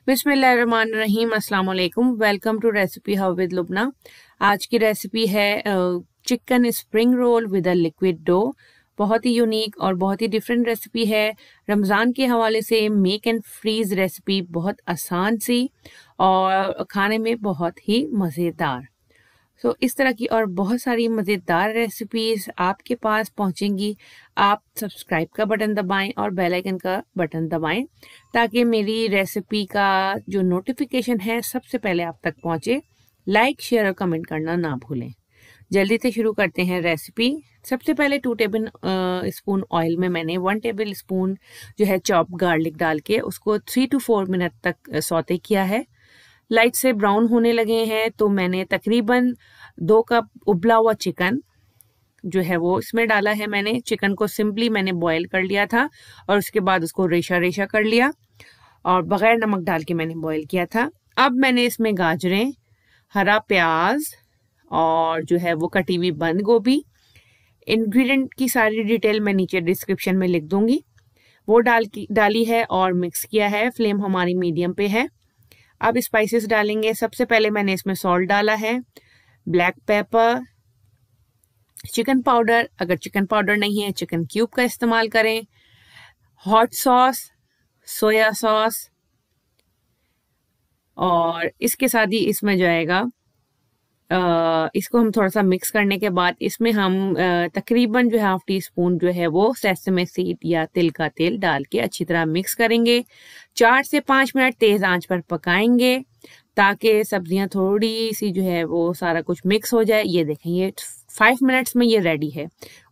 बिस्मिल्लाहिर्रहमानिर्रहीम, अस्सलाम वालेकुम। Welcome to recipe hub with Lubna. आज की रेसिपी है chicken spring roll with a liquid dough. बहुत ही यूनिक और बहुत ही डिफरेंट रेसिपी है। रमज़ान के हवाले से मेक एंड फ्रीज़ रेसिपी, बहुत आसान सी और खाने में बहुत ही मज़ेदार। इस तरह की और बहुत सारी मज़ेदार रेसिपीज़ आपके पास पहुंचेंगी। आप सब्सक्राइब का बटन दबाएं और बेल आइकन का बटन दबाएं ताकि मेरी रेसिपी का जो नोटिफिकेशन है सबसे पहले आप तक पहुंचे। लाइक, शेयर और कमेंट करना ना भूलें। जल्दी से शुरू करते हैं रेसिपी। सबसे पहले 2 टेबल स्पून ऑयल में मैंने 1 टेबल स्पून जो है चॉप गार्लिक डाल के उसको 3 to 4 मिनट तक सौते किया है। लाइट से ब्राउन होने लगे हैं तो मैंने तकरीबन 2 कप उबला हुआ चिकन जो है वो इसमें डाला है। मैंने चिकन को सिंपली मैंने बॉईल कर लिया था और उसके बाद उसको रेशा रेशा कर लिया और बगैर नमक डाल के मैंने बॉईल किया था। अब मैंने इसमें गाजरें, हरा प्याज और जो है वो कटी हुई बंद गोभी, इंग्रेडिएंट की सारी डिटेल मैं नीचे डिस्क्रिप्शन में लिख दूंगी, वो डाली है और मिक्स किया है। फ्लेम हमारी मीडियम पे है। अब स्पाइसेस डालेंगे। सबसे पहले मैंने इसमें सॉल्ट डाला है, ब्लैक पेपर, चिकन पाउडर, अगर चिकन पाउडर नहीं है चिकन क्यूब का इस्तेमाल करें, हॉट सॉस, सोया सॉस और इसके साथ ही इसमें जाएगा इसको हम थोड़ा सा मिक्स करने के बाद इसमें हम तकरीबन जो है 1/2 टीस्पून जो है वो सेसमे सीड या तिल का तेल डाल के अच्छी तरह मिक्स करेंगे। 4 से 5 मिनट तेज आंच पर पकाएंगे ताकि सब्जियां थोड़ी सी जो है वो सारा कुछ मिक्स हो जाए। ये देखें, ये 5 मिनट्स में ये रेडी है।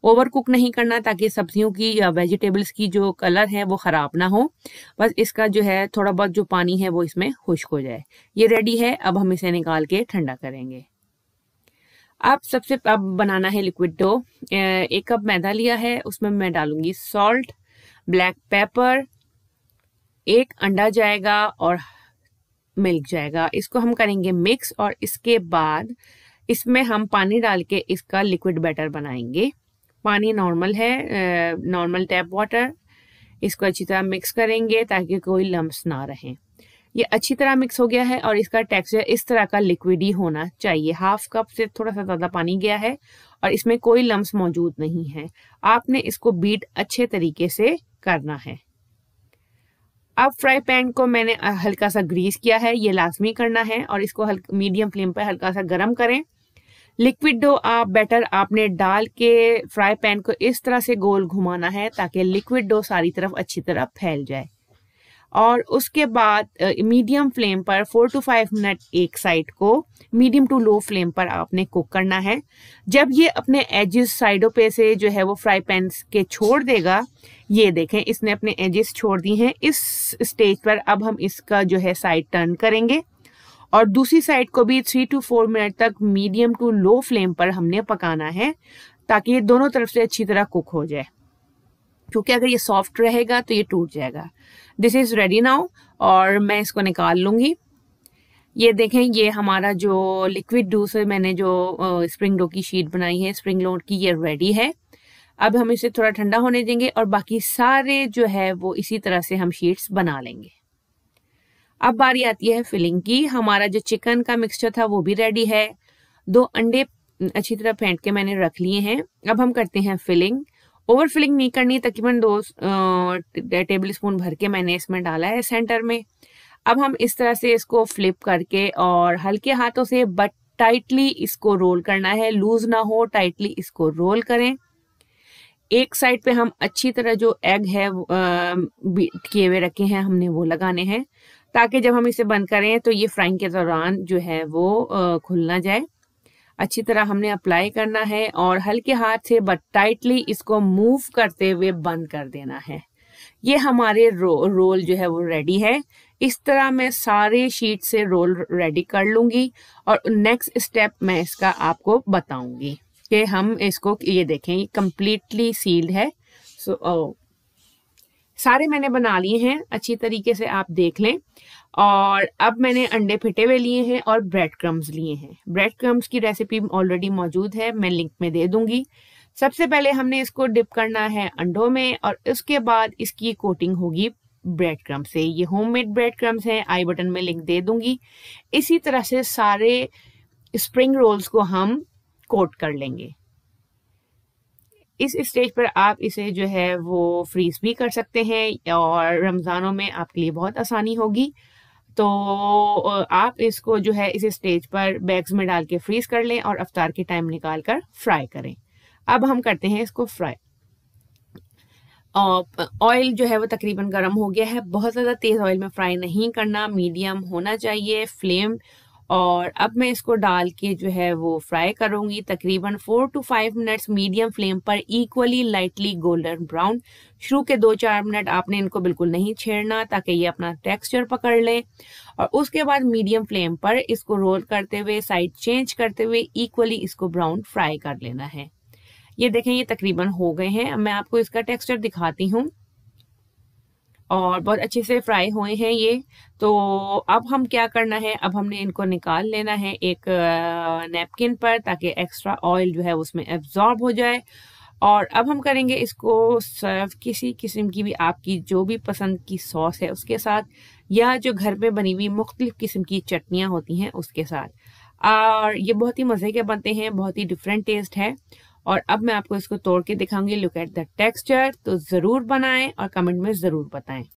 ओवर कुक नहीं करना ताकि सब्जियों की या वेजिटेबल्स की जो कलर है वो ख़राब ना हो। बस इसका जो है थोड़ा बहुत जो पानी है वो इसमें खुश्क हो जाए। ये रेडी है। अब हम इसे निकाल के ठंडा करेंगे। अब बनाना है लिक्विड डो। 1 कप मैदा लिया है, उसमें मैं डालूंगी सॉल्ट, ब्लैक पेपर, 1 अंडा जाएगा और मिल्क जाएगा। इसको हम करेंगे मिक्स और इसके बाद इसमें हम पानी डाल के इसका लिक्विड बैटर बनाएंगे। पानी नॉर्मल है, नॉर्मल टैप वाटर। इसको अच्छी तरह मिक्स करेंगे ताकि कोई लम्स ना रहे। ये अच्छी तरह मिक्स हो गया है और इसका टेक्सचर इस तरह का लिक्विड ही होना चाहिए। 1/2 कप से थोड़ा सा ज़्यादा पानी गया है और इसमें कोई लम्स मौजूद नहीं है। आपने इसको बीट अच्छे तरीके से करना है। अब फ्राई पैन को मैंने हल्का सा ग्रीस किया है, ये लाजमी करना है और इसको मीडियम फ्लेम पर हल्का सा गर्म करें। लिक्विड डो बैटर आपने डाल के फ्राई पैन को इस तरह से गोल घुमाना है ताकि लिक्विड डो सारी तरफ अच्छी तरह फैल जाए और उसके बाद मीडियम फ्लेम पर 4 to 5 मिनट एक साइड को मीडियम टू लो फ्लेम पर आपने कुक करना है। जब ये अपने एजेस साइडों पे से जो है वो फ्राई पैन के छोड़ देगा, ये देखें इसने अपने एजेस छोड़ दी हैं। इस स्टेज पर अब हम इसका जो है साइड टर्न करेंगे और दूसरी साइड को भी 3 to 4 मिनट तक मीडियम टू लो फ्लेम पर हमने पकाना है ताकि ये दोनों तरफ से अच्छी तरह कुक हो जाए, क्योंकि अगर ये सॉफ्ट रहेगा तो ये टूट जाएगा। दिस इज रेडी नाउ और मैं इसको निकाल लूंगी। ये देखें, ये हमारा जो लिक्विड डो से मैंने जो स्प्रिंग डो की शीट बनाई है स्प्रिंग रोल की, ये रेडी है। अब हम इसे थोड़ा ठंडा होने देंगे और बाकी सारे जो है वो इसी तरह से हम शीट्स बना लेंगे। अब बारी आती है फिलिंग की। हमारा जो चिकन का मिक्सचर था वो भी रेडी है। 2 अंडे अच्छी तरह फेंट के मैंने रख लिए हैं। अब हम करते हैं फिलिंग। ओवर फिलिंग नहीं करनी, तकरीबन 2 टेबल स्पून भर के मैंने इसमें डाला है सेंटर में। अब हम इस तरह से इसको फ्लिप करके और हल्के हाथों से बट टाइटली इसको रोल करना है। लूज ना हो, टाइटली इसको रोल करें। एक साइड पे हम अच्छी तरह जो एग है बीट किए हुए रखे हैं हमने वो लगाने हैं ताकि जब हम इसे बंद करें तो ये फ्राइंग के दौरान जो है वो खुल ना जाए। अच्छी तरह हमने अप्लाई करना है और हल्के हाथ से बट टाइटली इसको मूव करते हुए बंद कर देना है। ये हमारे रोल जो है वो रेडी है। इस तरह मैं सारे शीट से रोल रेडी कर लूंगी और नेक्स्ट स्टेप मैं इसका आपको बताऊंगी कि हम इसको, ये देखें ये कम्प्लीटली सील्ड है। सारे मैंने बना लिए हैं, अच्छी तरीके से आप देख लें। और अब मैंने अंडे फिटे हुए लिए हैं और ब्रेड क्रम्स लिए हैं। ब्रेड क्रम्स की रेसिपी ऑलरेडी मौजूद है, मैं लिंक में दे दूंगी। सबसे पहले हमने इसको डिप करना है अंडों में और उसके बाद इसकी कोटिंग होगी ब्रेड क्रम्स से। ये होममेड ब्रेड क्रम्स हैं, आई बटन में लिंक दे दूंगी। इसी तरह से सारे स्प्रिंग रोल्स को हम कोट कर लेंगे। इस स्टेज पर आप इसे जो है वो फ्रीज भी कर सकते हैं और रमज़ानों में आपके लिए बहुत आसानी होगी। तो आप इसको जो है इस स्टेज पर बैग्स में डाल के फ्रीज कर लें और अफ्तार के टाइम निकाल कर फ्राई करें। अब हम करते हैं इसको फ्राई। ऑयल जो है वो तकरीबन गर्म हो गया है। बहुत ज़्यादा तेज़ ऑयल में फ्राई नहीं करना, मीडियम होना चाहिए फ्लेम। और अब मैं इसको डाल के जो है वो फ्राई करूंगी तकरीबन 4 to 5 मिनट्स मीडियम फ्लेम पर, इक्वली लाइटली गोल्डन ब्राउन। शुरू के 2-4 मिनट आपने इनको बिल्कुल नहीं छेड़ना ताकि ये अपना टेक्सचर पकड़ ले। और उसके बाद मीडियम फ्लेम पर इसको रोल करते हुए, साइड चेंज करते हुए इक्वली इसको ब्राउन फ्राई कर लेना है। ये देखें, ये तकरीबन हो गए हैं। अब मैं आपको इसका टेक्सचर दिखाती हूँ और बहुत अच्छे से फ्राई हुए हैं ये। तो अब हम क्या करना है, अब हमने इनको निकाल लेना है एक नैपकिन पर ताकि एक्स्ट्रा ऑयल जो है उसमें एब्जॉर्ब हो जाए। और अब हम करेंगे इसको सर्व किसी किस्म की भी आपकी जो भी पसंद की सॉस है उसके साथ, या जो घर में बनी हुई मुख्तलिफ किस्म की चटनियाँ होती हैं उसके साथ। और ये बहुत ही मज़े के बनते हैं, बहुत ही डिफरेंट टेस्ट है। और अब मैं आपको इसको तोड़ के दिखाऊंगी। Look at the texture. तो ज़रूर बनाएं और कमेंट में ज़रूर बताएं।